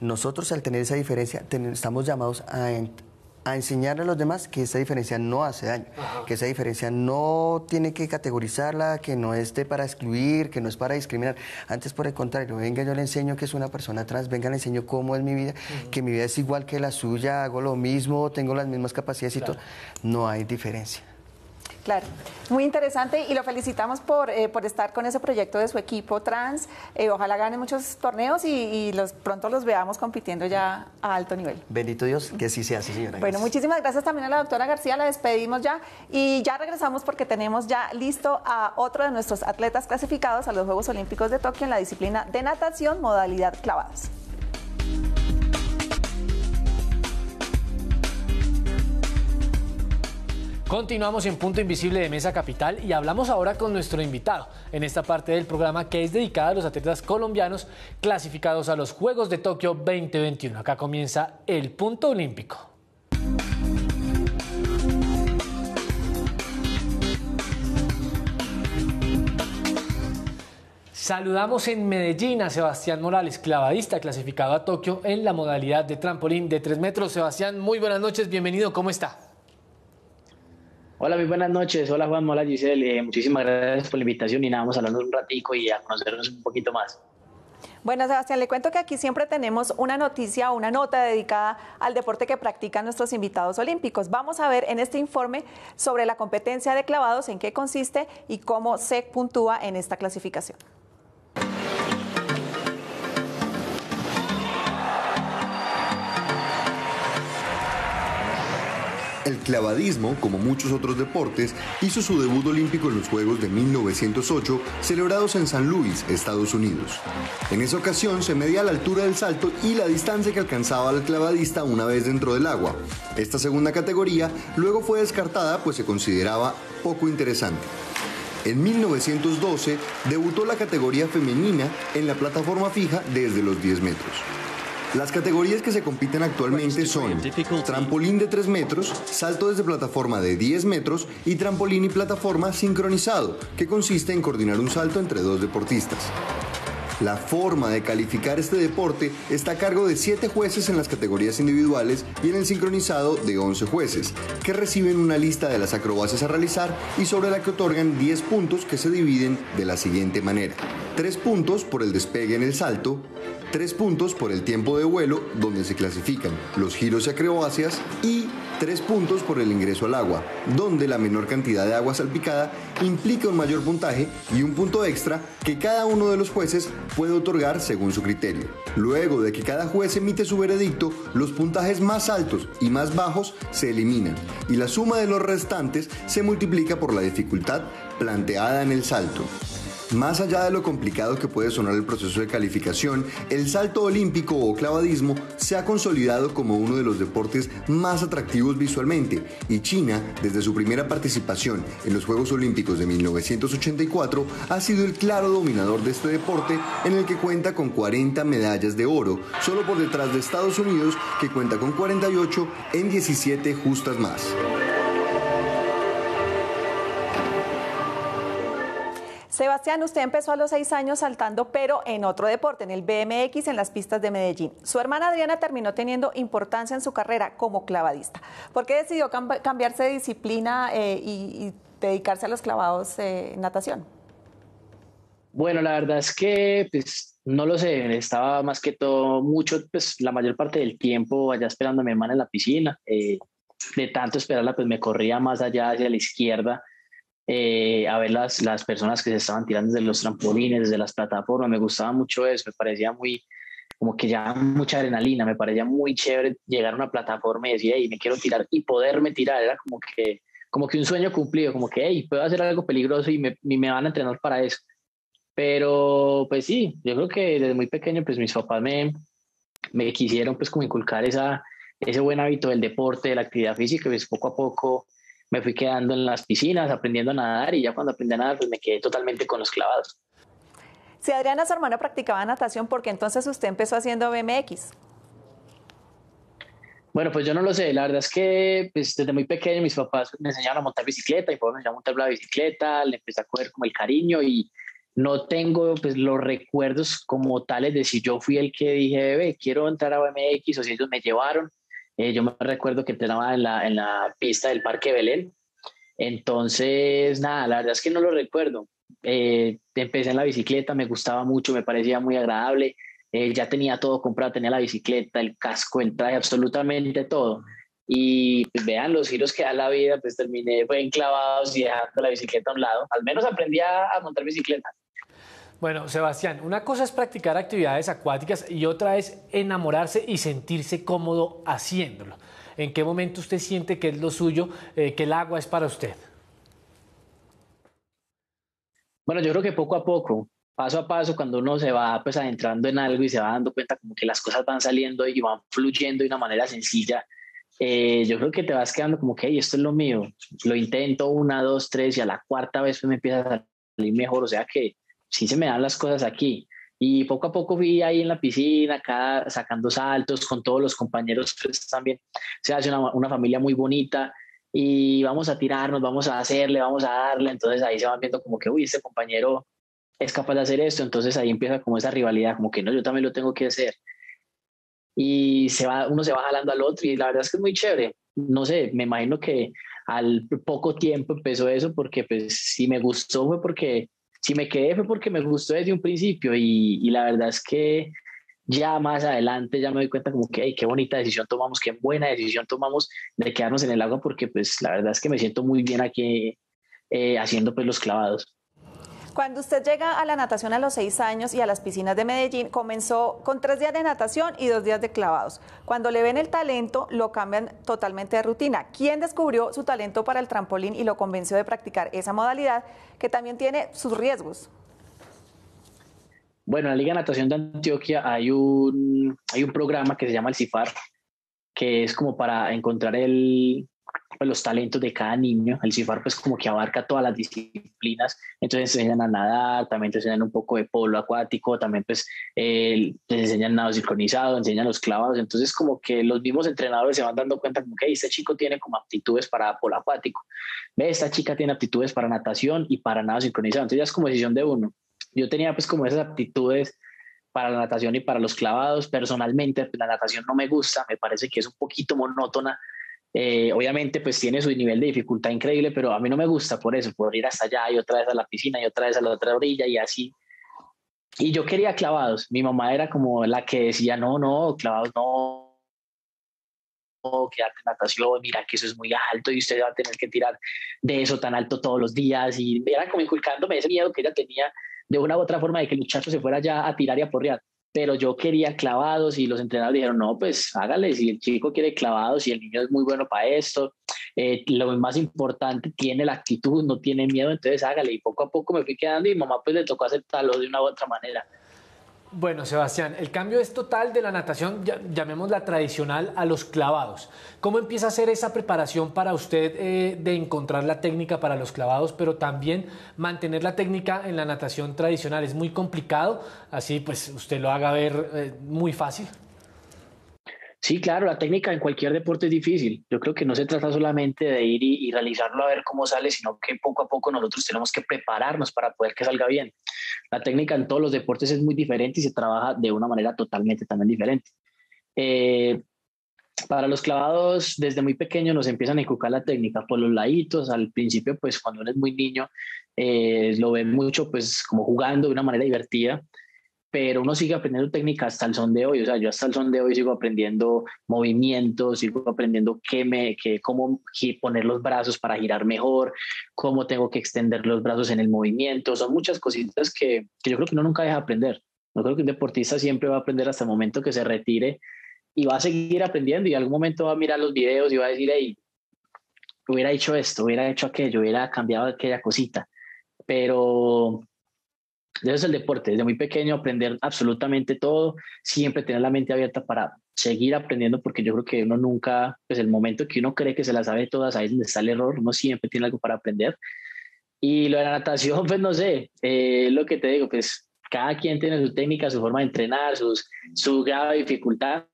nosotros, al tener esa diferencia, estamos llamados a enseñar a los demás que esa diferencia no hace daño, que esa diferencia no tiene que categorizarla, que no es para excluir, que no es para discriminar. Antes, por el contrario, venga, yo le enseño que es una persona trans, venga, le enseño cómo es mi vida, que mi vida es igual que la suya, hago lo mismo, tengo las mismas capacidades y todo. No hay diferencia. Claro, muy interesante, y lo felicitamos por estar con ese proyecto de su equipo trans. Ojalá ganen muchos torneos y pronto los veamos compitiendo ya a alto nivel. Bendito Dios, que así sea, señora. Gracias. Bueno, muchísimas gracias también a la doctora García, la despedimos ya y ya regresamos porque tenemos ya listo a otro de nuestros atletas clasificados a los Juegos Olímpicos de Tokio en la disciplina de natación, modalidad clavados. Continuamos en Punto Invisible de Mesa Capital y hablamos ahora con nuestro invitado en esta parte del programa que es dedicada a los atletas colombianos clasificados a los Juegos de Tokio 2021. Acá comienza el Punto Olímpico. Saludamos en Medellín a Sebastián Morales, clavadista clasificado a Tokio en la modalidad de trampolín de 3 metros. Sebastián, muy buenas noches, bienvenido, ¿cómo está? Hola, muy buenas noches. Hola Juan, hola Giselle. Muchísimas gracias por la invitación y nada, vamos a hablar un ratico y a conocernos un poquito más. Bueno, Sebastián, le cuento que aquí siempre tenemos una noticia o una nota dedicada al deporte que practican nuestros invitados olímpicos. Vamos a ver en este informe sobre la competencia de clavados, en qué consiste y cómo se puntúa en esta clasificación. El clavadismo, como muchos otros deportes, hizo su debut olímpico en los Juegos de 1908, celebrados en San Luis, Estados Unidos. En esa ocasión se medía la altura del salto y la distancia que alcanzaba el clavadista una vez dentro del agua. Esta segunda categoría luego fue descartada pues se consideraba poco interesante. En 1912 debutó la categoría femenina en la plataforma fija desde los 10 metros. Las categorías que se compiten actualmente son trampolín de 3 metros, salto desde plataforma de 10 metros y trampolín y plataforma sincronizado, que consiste en coordinar un salto entre dos deportistas. La forma de calificar este deporte está a cargo de 7 jueces en las categorías individuales y en el sincronizado de 11 jueces, que reciben una lista de las acrobacias a realizar y sobre la que otorgan 10 puntos que se dividen de la siguiente manera. 3 puntos por el despegue en el salto, 3 puntos por el tiempo de vuelo, donde se clasifican los giros y acrobacias, y 3 puntos por el ingreso al agua, donde la menor cantidad de agua salpicada implica un mayor puntaje y un punto extra que cada uno de los jueces puede otorgar según su criterio. Luego de que cada juez emite su veredicto, los puntajes más altos y más bajos se eliminan y la suma de los restantes se multiplica por la dificultad planteada en el salto. Más allá de lo complicado que puede sonar el proceso de calificación, el salto olímpico o clavadismo se ha consolidado como uno de los deportes más atractivos visualmente y China, desde su primera participación en los Juegos Olímpicos de 1984, ha sido el claro dominador de este deporte en el que cuenta con 40 medallas de oro, solo por detrás de Estados Unidos que cuenta con 48 en 17 justas más. Sebastián, usted empezó a los 6 años saltando, pero en otro deporte, en el BMX, en las pistas de Medellín. Su hermana Adriana terminó teniendo importancia en su carrera como clavadista. ¿Por qué decidió cambiarse de disciplina y dedicarse a los clavados en natación? Bueno, la verdad es que, pues, no lo sé, estaba más que todo mucho, pues, la mayor parte del tiempo allá esperando a mi hermana en la piscina. De tanto esperarla, pues, me corría más allá hacia la izquierda. A ver las personas que se estaban tirando desde los trampolines, desde las plataformas, me gustaba mucho eso, me parecía muy, como que ya mucha adrenalina, me parecía muy chévere llegar a una plataforma y decir, hey, me quiero tirar y poderme tirar, era como que un sueño cumplido, como que, hey, puedo hacer algo peligroso y me van a entrenar para eso. Pero pues sí, yo creo que desde muy pequeño pues mis papás me quisieron pues como inculcar ese buen hábito del deporte, de la actividad física, pues poco a poco me fui quedando en las piscinas, aprendiendo a nadar y ya cuando aprendí a nadar, pues me quedé totalmente con los clavados. Si Adriana, su hermana, practicaba natación, ¿por qué entonces usted empezó haciendo BMX? Bueno, pues yo no lo sé. La verdad es que pues, desde muy pequeño mis papás me enseñaron a montar bicicleta y por me enseñaron a montar la bicicleta, le empecé a coger como el cariño y no tengo pues, los recuerdos como tales de si yo fui el que dije, bebé, quiero entrar a BMX o si ellos me llevaron. Yo me recuerdo que entrenaba en la pista del Parque Belén. Entonces, nada, la verdad es que no lo recuerdo. Empecé en la bicicleta, me gustaba mucho, me parecía muy agradable. Ya tenía todo comprado, tenía la bicicleta, el casco, el traje, absolutamente todo. Y pues, vean los giros que da la vida, pues terminé enclavados y dejando la bicicleta a un lado. Al menos aprendí a montar bicicleta. Bueno, Sebastián, una cosa es practicar actividades acuáticas y otra es enamorarse y sentirse cómodo haciéndolo. ¿En qué momento usted siente que es lo suyo, que el agua es para usted? Bueno, yo creo que poco a poco, paso a paso, cuando uno se va pues adentrando en algo y se va dando cuenta como que las cosas van saliendo y van fluyendo de una manera sencilla, yo creo que te vas quedando como que hey, esto es lo mío, lo intento 1, 2, 3 y a la cuarta vez pues me empieza a salir mejor, o sea que sí se me dan las cosas aquí. Y poco a poco fui ahí en la piscina, acá sacando saltos con todos los compañeros, pues también se hace una familia muy bonita y vamos a tirarnos, vamos a hacerle, vamos a darle, entonces ahí se van viendo como que, uy, este compañero es capaz de hacer esto, entonces ahí empieza como esa rivalidad, como que no, yo también lo tengo que hacer. Y uno se va jalando al otro y la verdad es que es muy chévere. No sé, me imagino que al poco tiempo empezó eso porque pues si me gustó fue porque si me quedé fue porque me gustó desde un principio y la verdad es que ya más adelante ya me doy cuenta como que hey, qué bonita decisión tomamos, qué buena decisión tomamos de quedarnos en el agua porque pues la verdad es que me siento muy bien aquí haciendo pues los clavados. Cuando usted llega a la natación a los 6 años y a las piscinas de Medellín, comenzó con 3 días de natación y 2 días de clavados. Cuando le ven el talento, lo cambian totalmente de rutina. ¿Quién descubrió su talento para el trampolín y lo convenció de practicar esa modalidad que también tiene sus riesgos? Bueno, en la Liga de Natación de Antioquia hay un programa que se llama el CIFAR, que es como para encontrar los talentos de cada niño. El CIFAR pues como que abarca todas las disciplinas, entonces te enseñan a nadar, también te enseñan un poco de polo acuático, también pues te enseñan nado sincronizado, enseñan los clavados, entonces como que los mismos entrenadores se van dando cuenta como que este chico tiene como aptitudes para polo acuático, ve, esta chica tiene aptitudes para natación y para nado sincronizado, entonces ya es como decisión de uno. Yo tenía pues como esas aptitudes para la natación y para los clavados. Personalmente pues, la natación no me gusta, me parece que es un poquito monótona. Obviamente pues tiene su nivel de dificultad increíble, pero a mí no me gusta por eso, por ir hasta allá y otra vez a la piscina y otra vez a la otra orilla y así. Y yo quería clavados. Mi mamá era como la que decía, no, clavados no, quédate en natación, mira que eso es muy alto y usted va a tener que tirar de eso tan alto todos los días. Y era como inculcándome ese miedo que ella tenía de una u otra forma de que el muchacho se fuera ya a tirar y a porrear. Pero yo quería clavados y los entrenadores dijeron, no, pues hágale, si el chico quiere clavados y el niño es muy bueno para esto, lo más importante, tiene la actitud, no tiene miedo, entonces hágale. Y poco a poco me fui quedando y mi mamá pues le tocó aceptarlo de una u otra manera. Bueno, Sebastián, el cambio es total de la natación, llamémosla tradicional, a los clavados. ¿Cómo empieza a ser esa preparación para usted de encontrar la técnica para los clavados, pero también mantener la técnica en la natación tradicional? ¿Es muy complicado? Así pues usted lo haga ver muy fácil. Sí, claro, la técnica en cualquier deporte es difícil. Yo creo que no se trata solamente de ir y realizarlo a ver cómo sale, sino que poco a poco nosotros tenemos que prepararnos para poder que salga bien. La técnica en todos los deportes es muy diferente y se trabaja de una manera totalmente también diferente. Para los clavados, desde muy pequeño nos empiezan a inculcar la técnica por los laditos. Al principio, pues cuando uno es muy niño, lo ve mucho pues como jugando de una manera divertida, pero uno sigue aprendiendo técnica hasta el son de hoy. O sea, yo hasta el son de hoy sigo aprendiendo movimientos, sigo aprendiendo cómo poner los brazos para girar mejor, cómo tengo que extender los brazos en el movimiento. Son muchas cositas que yo creo que uno nunca deja de aprender. Yo creo que un deportista siempre va a aprender hasta el momento que se retire y va a seguir aprendiendo y en algún momento va a mirar los videos y va a decir, hey, hubiera hecho esto, hubiera hecho aquello, hubiera cambiado aquella cosita. Pero eso es el deporte, desde muy pequeño aprender absolutamente todo, siempre tener la mente abierta para seguir aprendiendo, porque yo creo que uno nunca, pues el momento que uno cree que se las sabe todas, ahí es donde está el error, uno siempre tiene algo para aprender. Y lo de la natación, pues no sé, lo que te digo, pues cada quien tiene su técnica, su forma de entrenar, su grado de dificultad.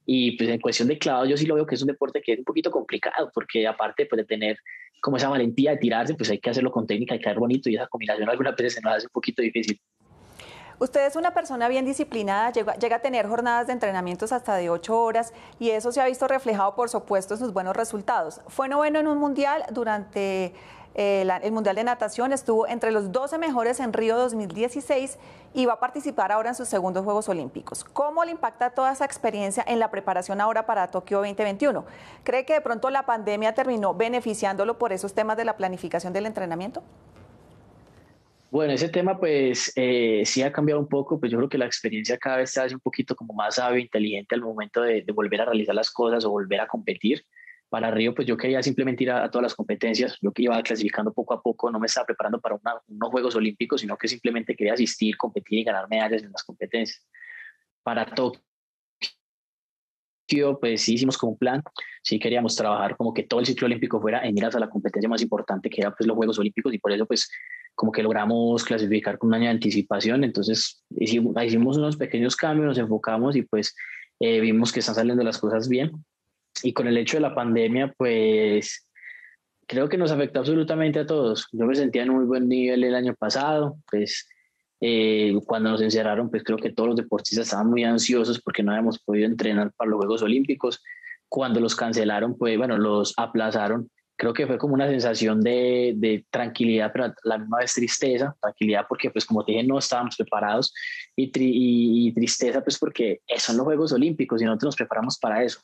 Y pues en cuestión de clavados yo sí lo veo que es un deporte que es un poquito complicado, porque aparte pues, de tener como esa valentía de tirarse, pues hay que hacerlo con técnica y caer bonito, y esa combinación algunas veces se nos hace un poquito difícil. Usted es una persona bien disciplinada, llega a tener jornadas de entrenamientos hasta de 8 horas y eso se ha visto reflejado, por supuesto, en sus buenos resultados. Fue noveno en un mundial durante el Mundial de Natación, estuvo entre los 12 mejores en Río 2016 y va a participar ahora en sus segundos Juegos Olímpicos. ¿Cómo le impacta toda esa experiencia en la preparación ahora para Tokio 2021? ¿Cree que de pronto la pandemia terminó beneficiándolo por esos temas de la planificación del entrenamiento? Bueno, ese tema pues sí ha cambiado un poco, pues yo creo que la experiencia cada vez se hace un poquito como más sabio, inteligente al momento de volver a realizar las cosas o volver a competir. Para Río pues yo quería simplemente ir a todas las competencias, yo que iba clasificando poco a poco, no me estaba preparando para unos Juegos Olímpicos, sino que simplemente quería asistir, competir y ganar medallas en las competencias. Para Tokio pues sí hicimos como un plan, sí queríamos trabajar como que todo el ciclo olímpico fuera en miras a la competencia más importante que era pues los Juegos Olímpicos, y por eso pues como que logramos clasificar con un año de anticipación. Entonces hicimos unos pequeños cambios, nos enfocamos y pues vimos que están saliendo las cosas bien. Y con el hecho de la pandemia pues creo que nos afectó absolutamente a todos. Yo me sentía en un muy buen nivel el año pasado, pues cuando nos encerraron pues creo que todos los deportistas estaban muy ansiosos porque no habíamos podido entrenar para los Juegos Olímpicos. Cuando los cancelaron, pues bueno, los aplazaron, creo que fue como una sensación de tranquilidad, pero a la misma vez tristeza. Tranquilidad porque pues como te dije no estábamos preparados, y tristeza pues porque son los Juegos Olímpicos y nosotros nos preparamos para eso.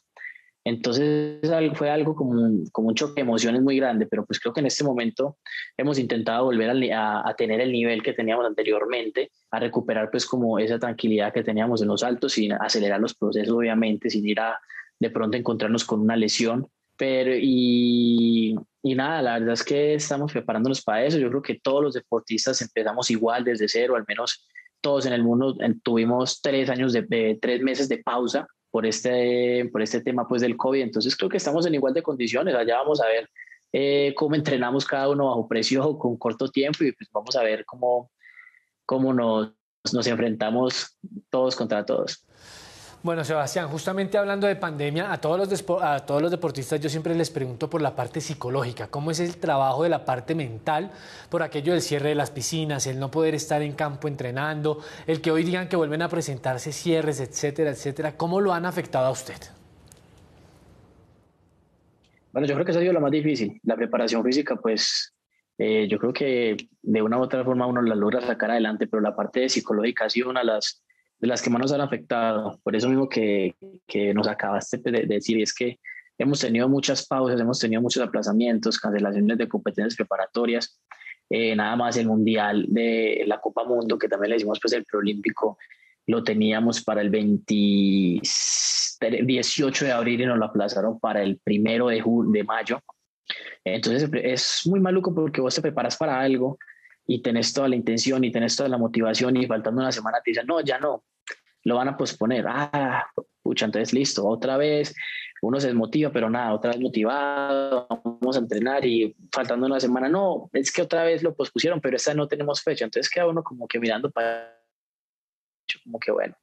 Entonces fue algo como un choque de emociones muy grande, pero pues creo que en este momento hemos intentado volver a tener el nivel que teníamos anteriormente, a recuperar pues como esa tranquilidad que teníamos en los altos, sin acelerar los procesos obviamente, sin ir a de pronto encontrarnos con una lesión. Pero y nada, la verdad es que estamos preparándonos para eso. Yo creo que todos los deportistas empezamos igual desde cero, al menos todos en el mundo tuvimos 3 años 3 meses de pausa por este tema pues del COVID. Entonces creo que estamos en igual de condiciones. Allá vamos a ver cómo entrenamos cada uno bajo presión con corto tiempo y pues vamos a ver cómo nos enfrentamos todos contra todos. Bueno, Sebastián, justamente hablando de pandemia, a todos los deportistas yo siempre les pregunto por la parte psicológica, cómo es el trabajo de la parte mental, por aquello del cierre de las piscinas, el no poder estar en campo entrenando, el que hoy digan que vuelven a presentarse cierres, etcétera, etcétera. ¿Cómo lo han afectado a usted? Bueno, yo creo que eso ha sido lo más difícil. La preparación física, pues yo creo que de una u otra forma uno la logra sacar adelante, pero la parte psicológica ha sido una de las que más nos han afectado. Por eso mismo que nos acabaste de decir, y es que hemos tenido muchas pausas, hemos tenido muchos aplazamientos, cancelaciones de competencias preparatorias, nada más el Mundial de la Copa Mundo, que también le hicimos pues el preolímpico, lo teníamos para el 18 de abril y nos lo aplazaron para el 1 de mayo. Entonces es muy maluco porque vos te preparas para algo y tenés toda la intención y tenés toda la motivación y faltando una semana te dicen, no, ya no, lo van a posponer. Pucha, entonces listo, otra vez uno se desmotiva, pero nada, otra vez motivado, vamos a entrenar y faltando una semana, no, es que otra vez lo pospusieron, pero esta no tenemos fecha. Entonces queda uno como que mirando para como que bueno,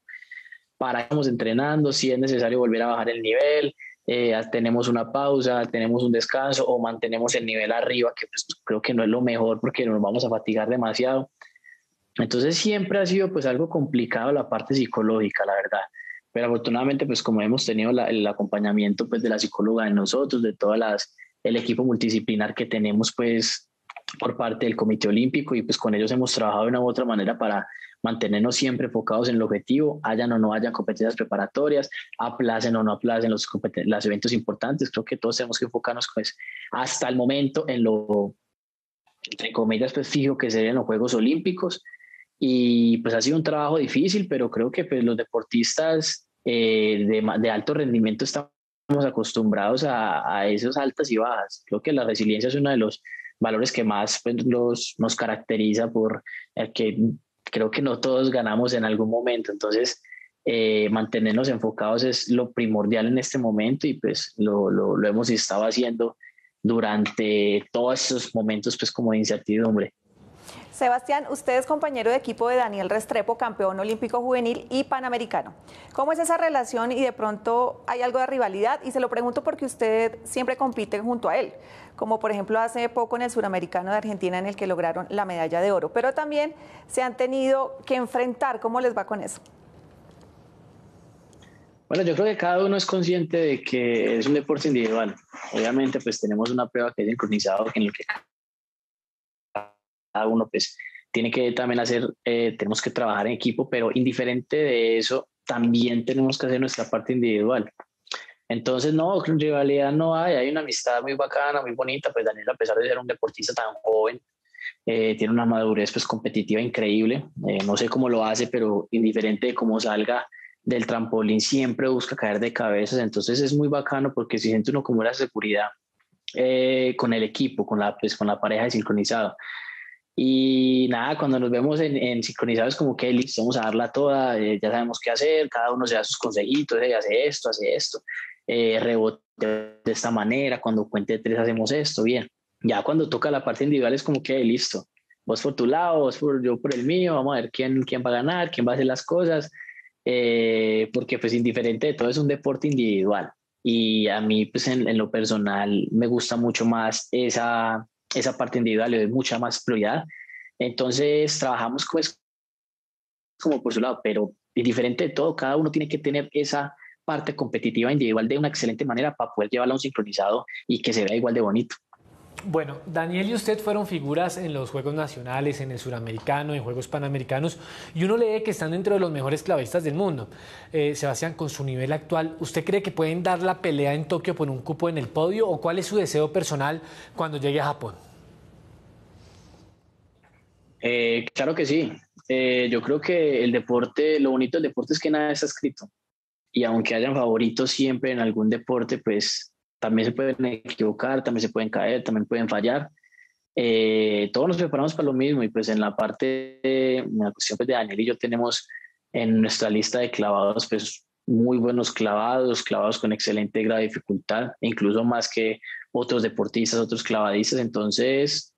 paramos entrenando, si es necesario volver a bajar el nivel, tenemos una pausa, tenemos un descanso o mantenemos el nivel arriba, que pues creo que no es lo mejor porque nos vamos a fatigar demasiado. Entonces siempre ha sido pues algo complicado la parte psicológica, la verdad. Pero afortunadamente pues como hemos tenido el acompañamiento pues de la psicóloga de nosotros, de el equipo multidisciplinar que tenemos pues por parte del Comité Olímpico y pues con ellos hemos trabajado de una u otra manera para mantenernos siempre enfocados en el objetivo, hayan o no hayan competencias preparatorias, aplacen o no aplacen los eventos importantes. Creo que todos tenemos que enfocarnos pues hasta el momento en lo, entre comillas, pues fijo que serían los Juegos Olímpicos. Y pues ha sido un trabajo difícil, pero creo que pues, los deportistas de alto rendimiento estamos acostumbrados a esas altas y bajas. Creo que la resiliencia es uno de los valores que más pues, nos caracteriza por el que creo que no todos ganamos en algún momento. Entonces, mantenernos enfocados es lo primordial en este momento y pues lo hemos estado haciendo durante todos estos momentos pues como de incertidumbre. Sebastián, usted es compañero de equipo de Daniel Restrepo, campeón olímpico juvenil y panamericano. ¿Cómo es esa relación y de pronto hay algo de rivalidad? Y se lo pregunto porque usted siempre compite junto a él, como por ejemplo hace poco en el Suramericano de Argentina en el que lograron la medalla de oro, pero también se han tenido que enfrentar. ¿Cómo les va con eso? Bueno, yo creo que cada uno es consciente de que es un deporte individual. Obviamente pues tenemos una prueba que es sincronizado en el que cada uno pues tiene que también tenemos que trabajar en equipo, pero indiferente de eso, también tenemos que hacer nuestra parte individual. Entonces, no, rivalidad no hay una amistad muy bacana, muy bonita, pues Daniel, a pesar de ser un deportista tan joven, tiene una madurez pues competitiva increíble, no sé cómo lo hace, pero indiferente de cómo salga del trampolín, siempre busca caer de cabezas, entonces es muy bacano porque se siente uno como la seguridad con el equipo, con la pareja de sincronizado. Y nada, cuando nos vemos en sincronizados como que listo, vamos a darla toda, ya sabemos qué hacer, cada uno se da sus consejitos, hace esto, rebote de esta manera, cuando cuente 3 hacemos esto, bien. Ya cuando toca la parte individual es como que listo, vos por tu lado, yo por el mío, vamos a ver quién va a ganar, quién va a hacer las cosas, porque pues indiferente de todo es un deporte individual y a mí pues en lo personal me gusta mucho más esa parte individual, le doy mucha más prioridad. Entonces trabajamos pues, como por su lado, pero indiferente de todo, cada uno tiene que tener esa parte competitiva individual de una excelente manera para poder llevarla a un sincronizado y que se vea igual de bonito. Bueno, Daniel y usted fueron figuras en los Juegos Nacionales, en el Suramericano, en Juegos Panamericanos, y uno lee que están dentro de los mejores clavistas del mundo. Sebastián, con su nivel actual, ¿usted cree que pueden dar la pelea en Tokio por un cupo en el podio, o cuál es su deseo personal cuando llegue a Japón? Claro que sí. Yo creo que el deporte, lo bonito del deporte es que nada está escrito. Y aunque hayan favoritos siempre en algún deporte, pues también se pueden equivocar, también se pueden caer, también pueden fallar. Todos nos preparamos para lo mismo, y pues en la cuestión pues, de Daniel y yo tenemos en nuestra lista de clavados pues muy buenos clavados con excelente grado de dificultad, incluso más que otros deportistas, otros clavadistas. Entonces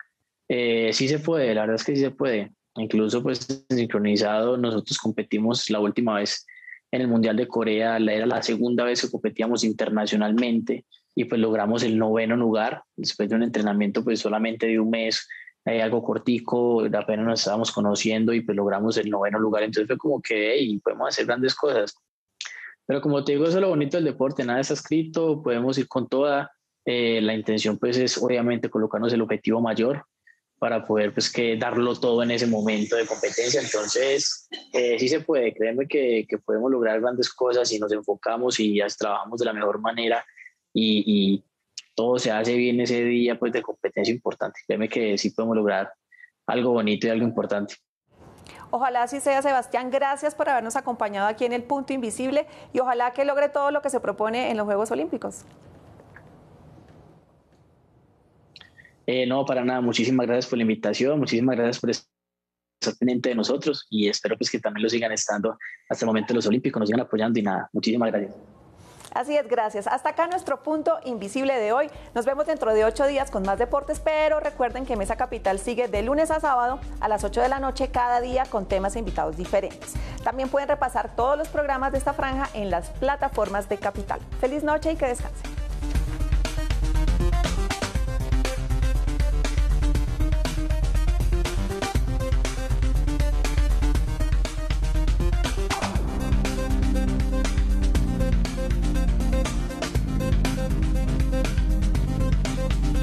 sí se puede, la verdad es que sí se puede. Incluso pues en sincronizado nosotros competimos la última vez en el Mundial de Corea, era la segunda vez que competíamos internacionalmente, y pues logramos el 9º lugar después de un entrenamiento pues solamente de un mes, algo cortico, apenas nos estábamos conociendo, y pues logramos el 9º lugar. Entonces fue como que hey, podemos hacer grandes cosas. Pero como te digo, eso es lo bonito del deporte, nada está escrito, podemos ir con toda. La intención pues es obviamente colocarnos el objetivo mayor para poder pues que darlo todo en ese momento de competencia. Entonces sí se puede, créeme que podemos lograr grandes cosas si nos enfocamos y ya trabajamos de la mejor manera, y todo se hace bien ese día pues de competencia importante. Créeme que sí podemos lograr algo bonito y algo importante. Ojalá así sea, Sebastián. Gracias por habernos acompañado aquí en El Punto Invisible, y ojalá que logre todo lo que se propone en los Juegos Olímpicos. No, para nada. Muchísimas gracias por la invitación, muchísimas gracias por estar pendiente de nosotros, y espero pues que también lo sigan estando hasta el momento de los Olímpicos, nos sigan apoyando, y nada, muchísimas gracias. Así es, gracias. Hasta acá nuestro Punto Invisible de hoy. Nos vemos dentro de 8 días con más deportes, pero recuerden que Mesa Capital sigue de lunes a sábado a las 8 de la noche cada día con temas e invitados diferentes. También pueden repasar todos los programas de esta franja en las plataformas de Capital. Feliz noche y que descansen.